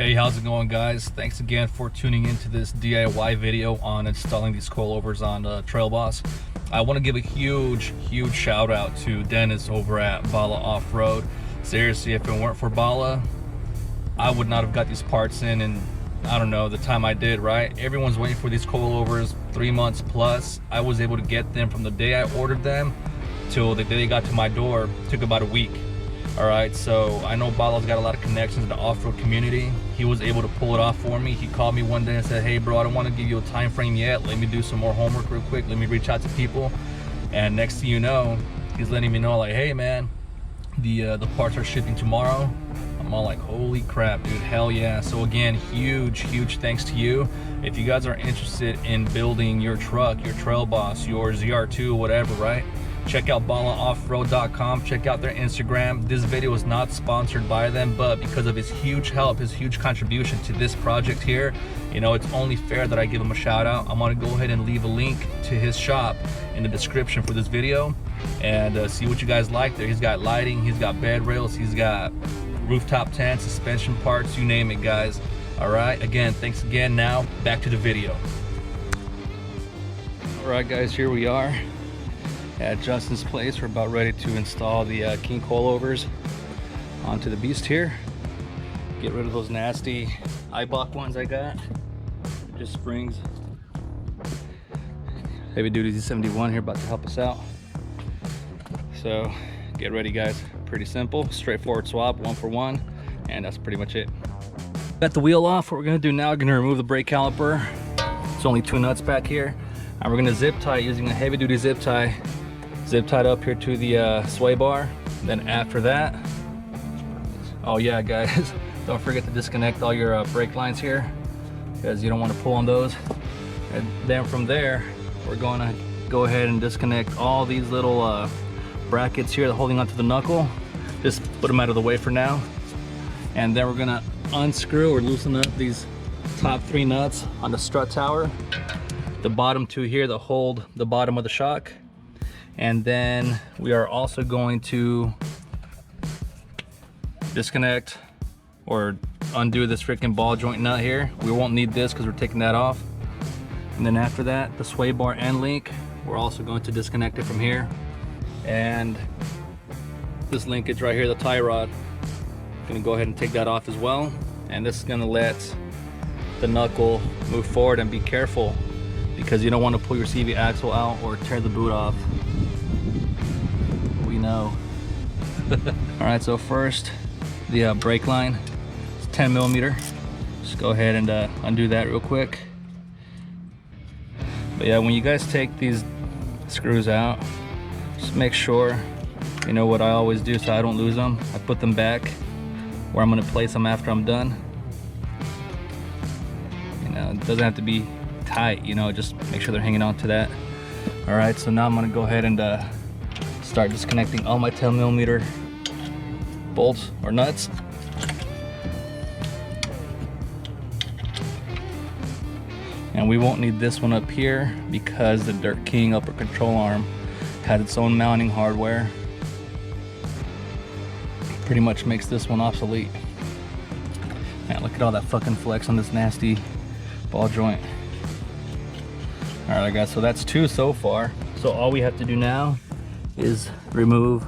Hey, how's it going, guys? Thanks again for tuning into this DIY video on installing these coilovers on Trail Boss. I want to give a huge shout out to Dennis over at Bala Off-Road. Seriously, if it weren't for Bala, I would not have got these parts in I don't know, the time I did, right? Everyone's waiting for these coilovers 3 months plus. I was able to get them from the day I ordered them till the day they got to my door. It took about a week. All right, so I know Bala's got a lot of connections in the off-road community. He was able to pull it off for me. He called me one day and said, hey bro, I don't want to give you a time frame yet. Let me do some more homework real quick. Let me reach out to people. And next thing you know, he's letting me know, like, hey man, the parts are shipping tomorrow. I'm all like, holy crap, dude, hell yeah. So again, huge thanks to you. If you guys are interested in building your truck, your Trail Boss, your ZR2, whatever, right? Check out balaoffroad.com. Check out their Instagram. This video is not sponsored by them, but because of his huge help, his huge contribution to this project here, you know, it's only fair that I give him a shout out. I'm gonna go ahead and leave a link to his shop in the description for this video and see what you guys like there. He's got lighting, he's got bed rails, he's got rooftop tent, suspension parts, you name it, guys. All right, again, thanks again. Now back to the video. All right, guys, here we are at Justin's place. We're about ready to install the King Coilovers onto the beast here. Get rid of those nasty Eibach ones I got. Just springs. Heavy duty Z71 here about to help us out. So get ready, guys. Pretty simple, straightforward swap, 1 for 1, and that's pretty much it. Got the wheel off. What we're gonna do now, we're gonna remove the brake caliper. It's only 2 nuts back here, and we're gonna zip tie using a heavy duty zip tie. Zip tied up here to the sway bar. Then after that, oh yeah, guys, don't forget to disconnect all your brake lines here, because you don't want to pull on those. And then from there, we're going to go ahead and disconnect all these little brackets here that are holding onto the knuckle. Just put them out of the way for now. And then we're gonna unscrew or loosen up these top 3 nuts on the strut tower. The bottom 2 here that hold the bottom of the shock. And then we are also going to disconnect or undo this freaking ball joint nut here. We won't need this because we're taking that off. And then after that, the sway bar end link, we're also going to disconnect it from here. And this linkage right here, the tie rod, gonna go ahead and take that off as well. And this is gonna let the knuckle move forward, and be careful because you don't want to pull your CV axle out or tear the boot off. We know. All right, so first the brake line, it's 10 millimeter. Just go ahead and undo that real quick. But yeah, when you guys take these screws out, just make sure, you know what I always do so I don't lose them, I put them back where I'm going to place them after I'm done. You know, it doesn't have to be tight, you know, just make sure they're hanging on to that. All right, so now I'm going to go ahead and start disconnecting all my 10 millimeter bolts or nuts. And we won't need this one up here because the Dirt King upper control arm has its own mounting hardware. Pretty much makes this one obsolete. Man, look at all that fucking flex on this nasty ball joint. All right, guys, so that's 2 so far. So all we have to do now is remove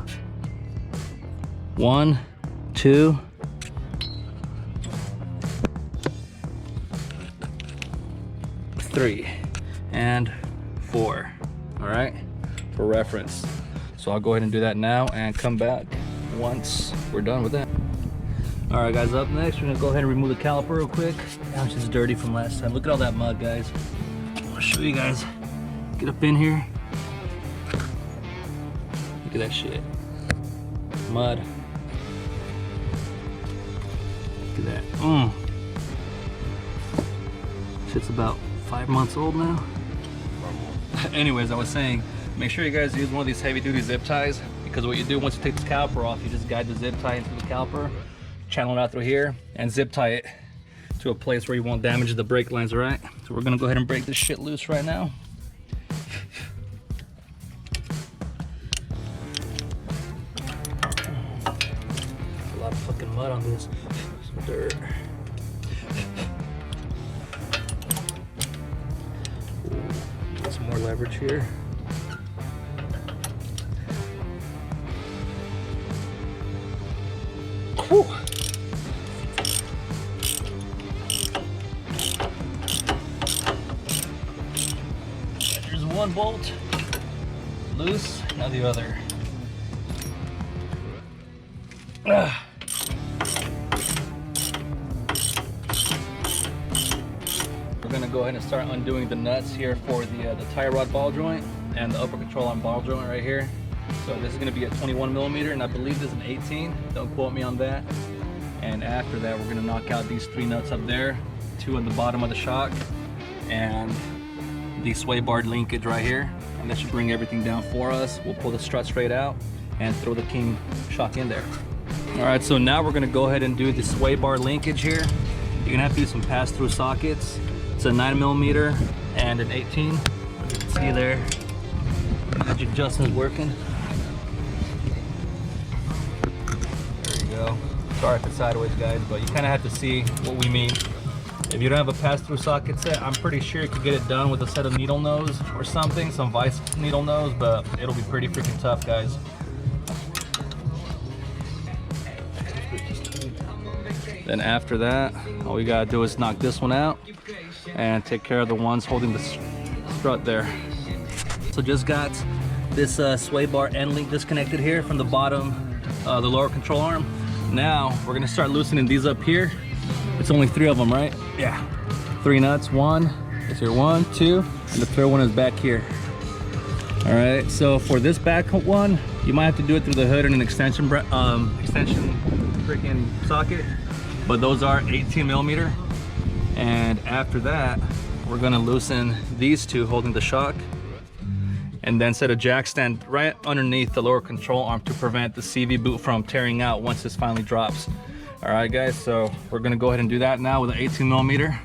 1, 2, 3, and 4. All right, for reference. So I'll go ahead and do that now and come back once we're done with that. All right, guys, up next, we're gonna go ahead and remove the caliper real quick. Now it's just dirty from last time. Look at all that mud, guys. I'll show you guys. Get up in here. Look at that shit. Mud. Look at that. Shit's about 5 months old now. Anyways, I was saying, make sure you guys use one of these heavy duty zip ties, because what you do once you take this caliper off, you just guide the zip tie into the caliper, channel it out through here, and zip tie it to a place where you won't damage the brake lines. All right, so we're gonna go ahead and break this shit loose right now. A lot of fucking mud on this. Some dirt. leverage here. Whew. There's one bolt loose, now the other. We're gonna go ahead and start undoing the nuts here for the tie rod ball joint and the upper control arm ball joint right here. So this is gonna be a 21 millimeter, and I believe this is an 18. Don't quote me on that. And after that, we're gonna knock out these 3 nuts up there, 2 on the bottom of the shock, and the Sway Bar Linkage right here. And that should bring everything down for us. We'll pull the strut straight out and throw the King shock in there. All right, so now we're gonna go ahead and do the Sway Bar Linkage here. You're gonna have to use some pass-through sockets. It's a 9 millimeter and an 18. You can see there, Magic Justin's working. There you go. Sorry if it's sideways, guys, but you kind of have to see what we mean. If you don't have a pass-through socket set, I'm pretty sure you could get it done with a set of needle nose or something, some vice needle nose, but it'll be pretty freaking tough, guys. Then after that, all we gotta do is knock this one out and take care of the ones holding the strut there. So just got this sway bar end link disconnected here from the bottom, the lower control arm. Now we're gonna start loosening these up here. It's only 3 of them, right? Yeah. 3 nuts. 1 is here, 1, 2, and the third one is back here. All right. So for this back one, you might have to do it through the hood and an extension freaking socket. But those are 18 millimeter. And after that, we're gonna loosen these 2 holding the shock, and then set a jack stand right underneath the lower control arm to prevent the CV boot from tearing out once this finally drops. All right, guys, so we're gonna go ahead and do that now with an 18 millimeter.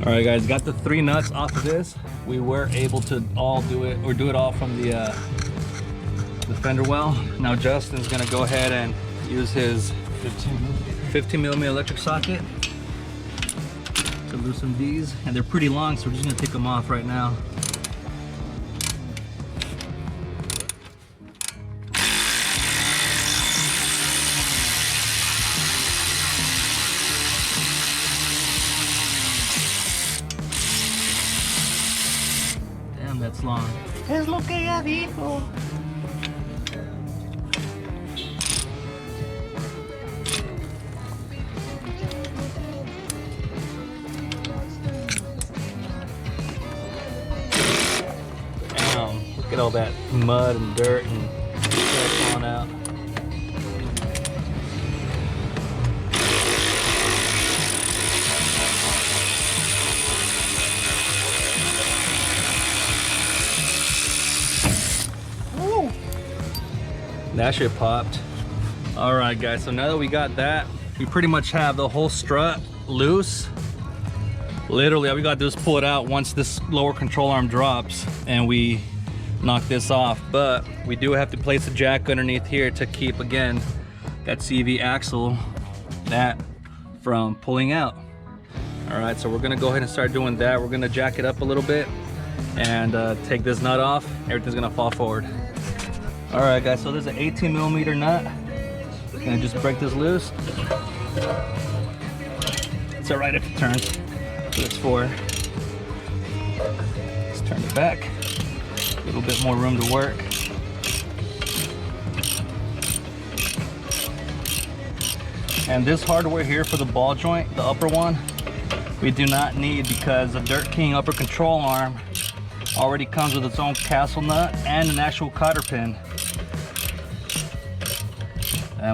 All right, guys, got the 3 nuts off of this. We were able to all do it, or do it all from the fender well. Now Justin's gonna go ahead and use his 15 millimeter electric socket to loosen these, and they're pretty long, so we're just gonna take them off right now. Damn, that's long. Es lo que ella dijo. Look at all that mud and dirt and stuff falling out. Woo! That shit popped. All right, guys, so now that we got that, we pretty much have the whole strut loose. Literally, all we gotta do is pull it out once this lower control arm drops and we knock this off. But we do have to place a jack underneath here to keep, again, that CV axle from pulling out. All right, so we're gonna go ahead and start doing that. We're gonna jack it up a little bit and take this nut off. Everything's gonna fall forward. All right, guys, so there's an 18 millimeter nut. Gonna just break this loose. It's all right if it turns. So it's 4. Let's turn it back. A little bit more room to work. And this hardware here for the ball joint, the upper one, we do not need, because the Dirt King upper control arm already comes with its own castle nut and an actual cotter pin.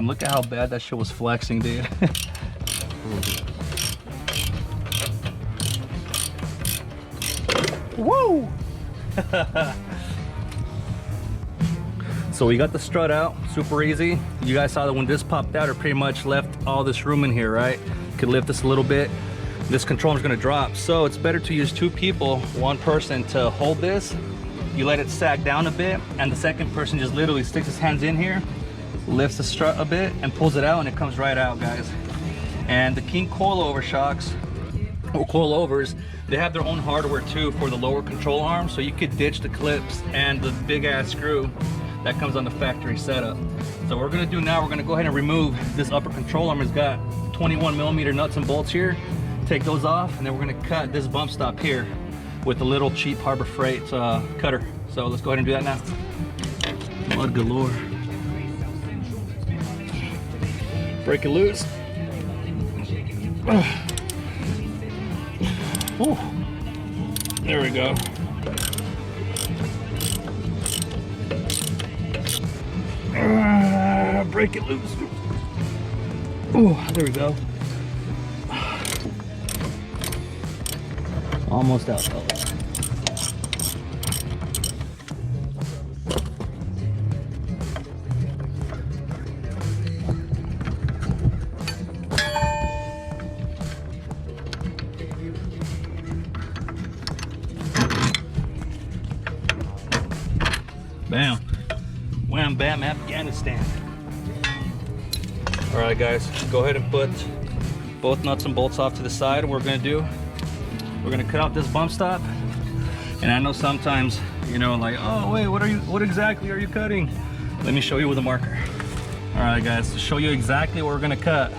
Look at how bad that shit was flexing, dude. Woo! So we got the strut out, super easy. You guys saw that when this popped out, it pretty much left all this room in here, right? Could lift this a little bit. This controller is gonna drop. So it's better to use 2 people, 1 person to hold this. You let it sag down a bit, and the second person just literally sticks his hands in here lifts the strut a bit and pulls it out, and it comes right out, guys. And the King Coilover shocks, or coilovers, they have their own hardware too for the lower control arm, so you could ditch the clips and the big ass screw that comes on the factory setup. So what we're gonna do now, we're gonna go ahead and remove this upper control arm. It's got 21mm nuts and bolts here. Take those off, and then we're gonna cut this bump stop here with a little cheap Harbor Freight cutter. So let's go ahead and do that now. Mud galore. Break it loose. Ooh. There we go. Break it loose. Oh, there we go. Almost out, fellas. Bam. Wham bam, Afghanistan. All right, guys, go ahead and put both nuts and bolts off to the side. What we're gonna do, we're gonna cut out this bump stop. And I know sometimes, you know, like, oh wait, what exactly are you cutting? Let me show you with a marker. All right, guys, to show you exactly what we're gonna cut,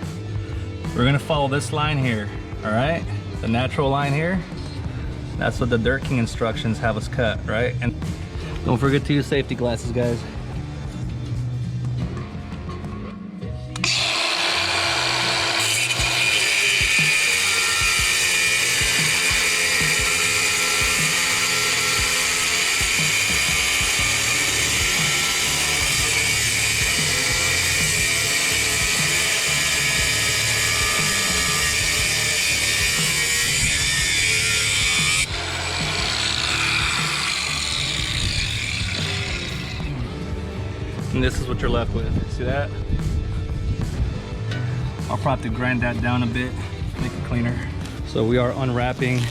we're gonna follow this line here. All right, the natural line here. That's what the Dirt King instructions have us cut, right? And don't forget to use safety glasses, guys. And this is what you're left with. See that? I'll probably grind that down a bit, make it cleaner. So we are unwrapping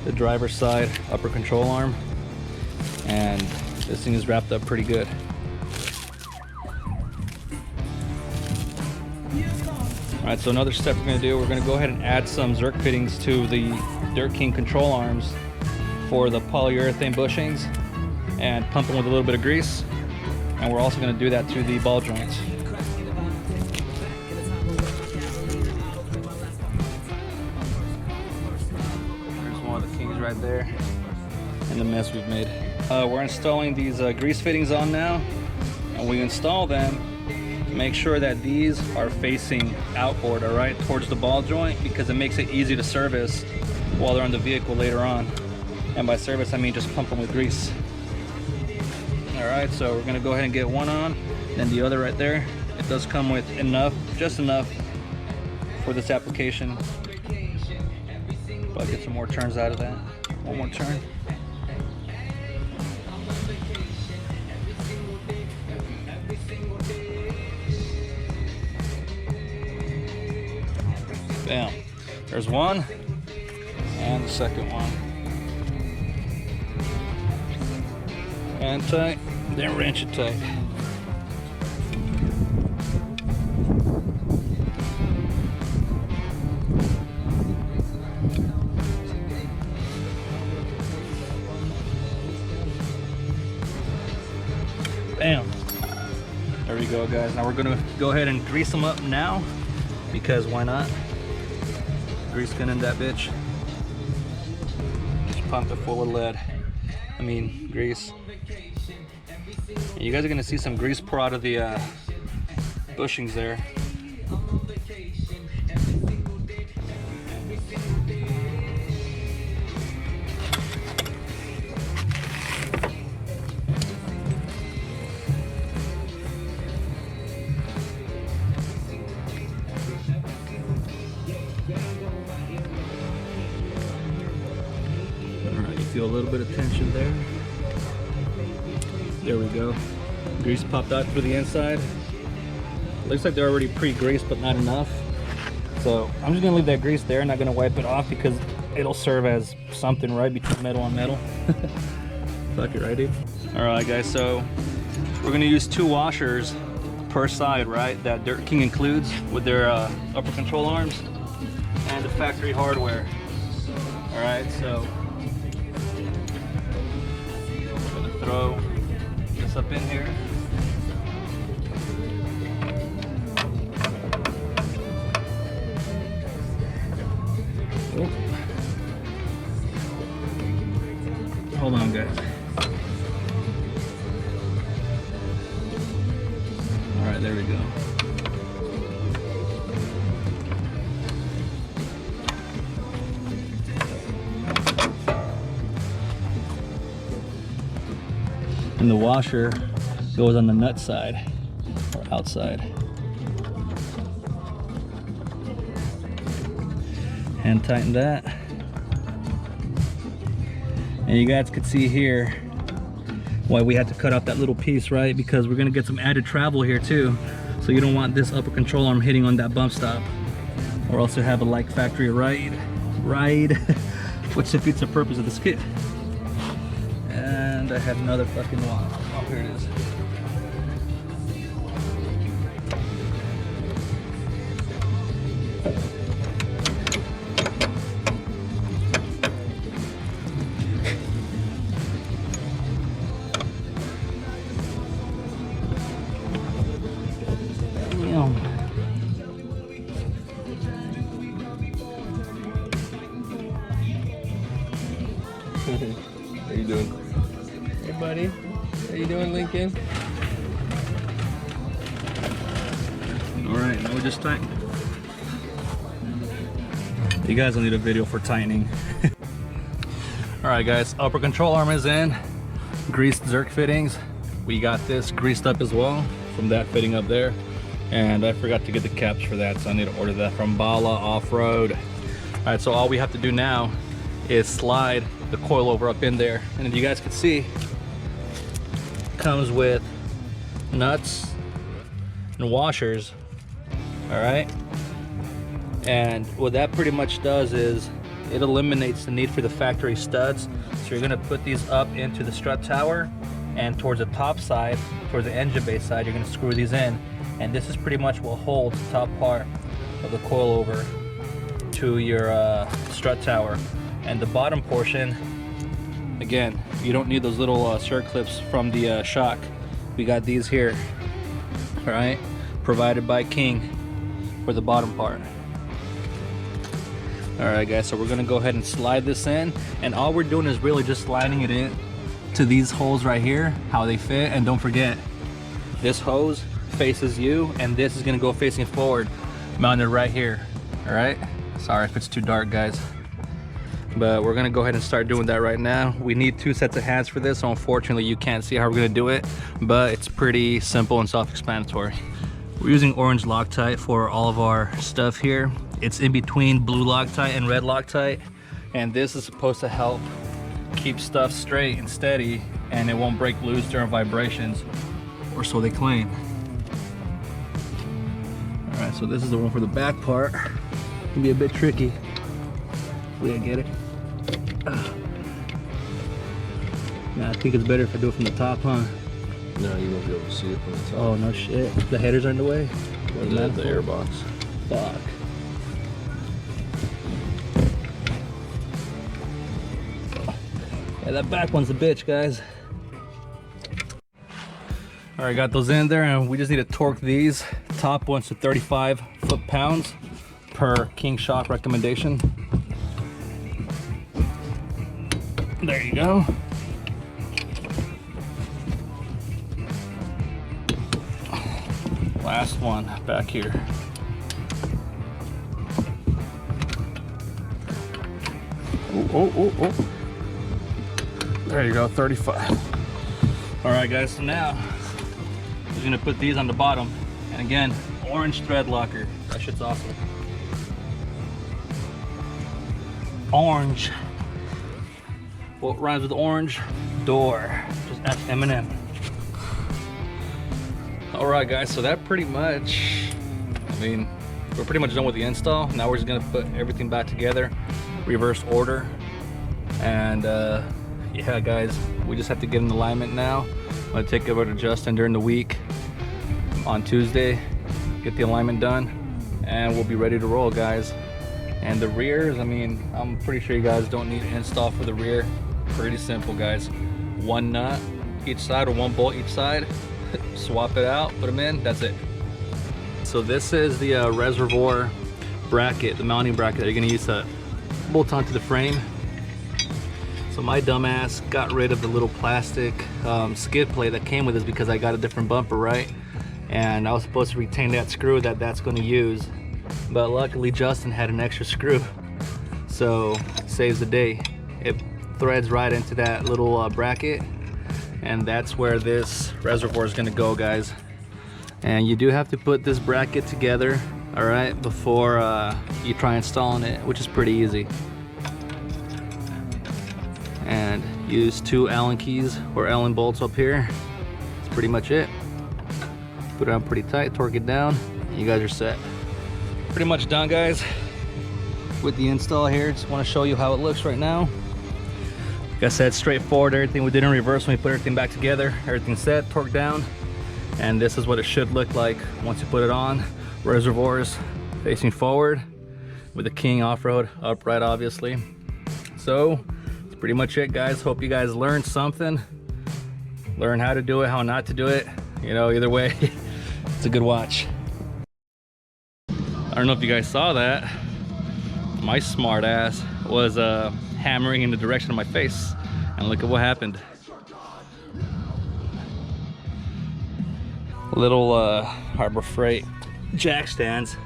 the driver's side upper control arm, and this thing is wrapped up pretty good. All right, so another step we're gonna do, we're gonna go ahead and add some Zerk fittings to the Dirt King control arms for the polyurethane bushings and pump them with a little bit of grease. And we're also going to do that to the ball joints. There's one of the Kings right there, and the mess we've made. We're installing these grease fittings on now, and we install them. Make sure that these are facing outboard, all right, towards the ball joint, because it makes it easy to service while they're on the vehicle later on. And by service, I mean just pump them with grease. All right, so we're gonna go ahead and get one on, then the other right there. It does come with enough, just enough for this application. But I'll get some more turns out of that. One more turn. Bam. There's one, and the second one. And tight, then wrench it tight. Bam. There we go, guys. Now we're gonna go ahead and grease them up now, because why not? Grease gun in that bitch. Just pump it full of lead. I mean, grease. You guys are gonna see some grease pour out of the bushings there. Alright, you feel a little bit of tension there. There we go. Grease popped out through the inside. Looks like they're already pre-greased, but not enough. So I'm just gonna leave that grease there, not gonna wipe it off because it'll serve as something right between metal on metal. Fuck it, right, dude? All right, guys, so we're gonna use 2 washers per side, right? That Dirt King includes with their upper control arms and the factory hardware. All right, so I'm gonna throw this up in here. Oh. Hold on, guys. All right, there we go. And the washer goes on the nut side or outside. Hand tighten that. And you guys could see here why we had to cut off that little piece, right? Because we're gonna get some added travel here too. So you don't want this upper control arm hitting on that bump stop, or else you have a like factory ride, which defeats the purpose of this kit. And I had another fucking one. Oh, here it is. How you doing? Hey buddy, how you doing, Lincoln? All right, now we just tighten. You guys will need a video for tightening. All right guys, upper control arm is in, greased Zerk fittings. We got this greased up as well from that fitting up there. And I forgot to get the caps for that, so I need to order that from Bala Off-Road. All right, so all we have to do now is slide the coilover up in there. And if you guys can see, comes with nuts and washers. All right, and what that pretty much does is it eliminates the need for the factory studs. So you're gonna put these up into the strut tower, and towards the top side, towards the engine bay side, you're gonna screw these in. And this is pretty much what holds the top part of the coilover to your strut tower. And the bottom portion, again, you don't need those little circlips from the shock. We got these here, all right, provided by King for the bottom part. All right guys, so we're gonna go ahead and slide this in, and all we're doing is really just sliding it in to these holes right here, how they fit. And don't forget, this hose faces you, and this is gonna go facing forward, mounted right here. All right, sorry if it's too dark, guys, but we're gonna go ahead and start doing that right now. We need 2 sets of hands for this, so unfortunately you can't see how we're gonna do it, but it's pretty simple and self-explanatory. We're using orange Loctite for all of our stuff here. It's in between blue Loctite and red Loctite, and this is supposed to help keep stuff straight and steady, and it won't break loose during vibrations, or so they claim. All right, so this is the one for the back part. It can be a bit tricky. Hopefully I get it. Yeah, I think it's better if I do it from the top, huh? No, you won't be able to see it from the top. Oh, no shit. The headers are in the way? The air box. Fuck. Yeah, that back one's a bitch, guys. All right, got those in there, and we just need to torque these top ones to 35 foot-pounds per King shock recommendation. There you go. Last one back here. Oh. There you go, 35. All right, guys, so now we're gonna put these on the bottom. And again, orange thread locker. That shit's awesome. Orange. What rhymes with orange? Door. Just ask Eminem. All right, guys, so that pretty much, I mean, we're pretty much done with the install. Now we're just gonna put everything back together, reverse order. And yeah, guys, we just have to get in alignment now. I'm gonna take it over to Justin during the week. on Tuesday, get the alignment done, and we'll be ready to roll, guys. And the rears, I mean, I'm pretty sure you guys don't need an install for the rear. Pretty simple, guys. One nut each side, or one bolt each side. Swap it out, put them in, that's it. So this is the Reservoir Bracket, the mounting bracket that you're gonna use to bolt onto the frame. So my dumbass got rid of the little plastic skid plate that came with this because I got a different bumper, right? And I was supposed to retain that screw that's going to use, but luckily Justin had an extra screw, so saves the day. It threads right into that little bracket, and that's where this reservoir is going to go, guys. And you do have to put this bracket together, all right, before you try installing it, which is pretty easy. And use 2 Allen keys or Allen bolts up here. That's pretty much it. Put it on pretty tight, torque it down, and you guys are set. Pretty much done, guys, with the install here. Just want to show you how it looks right now. Like I said, straightforward. Everything we did in reverse when we put everything back together. Everything's set, torqued down, and this is what it should look like once you put it on. Reservoirs facing forward with the King off-road upright, obviously. So that's pretty much it, guys. Hope you guys learned something. Learn how to do it, how not to do it. You know, either way, it's a good watch. I don't know if you guys saw that. My smart ass was hammering in the direction of my face, and look at what happened. Little Harbor Freight jack stands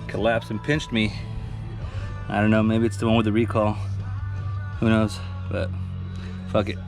collapsed and pinched me. I don't know, maybe it's the one with the recall. Who knows? But fuck it.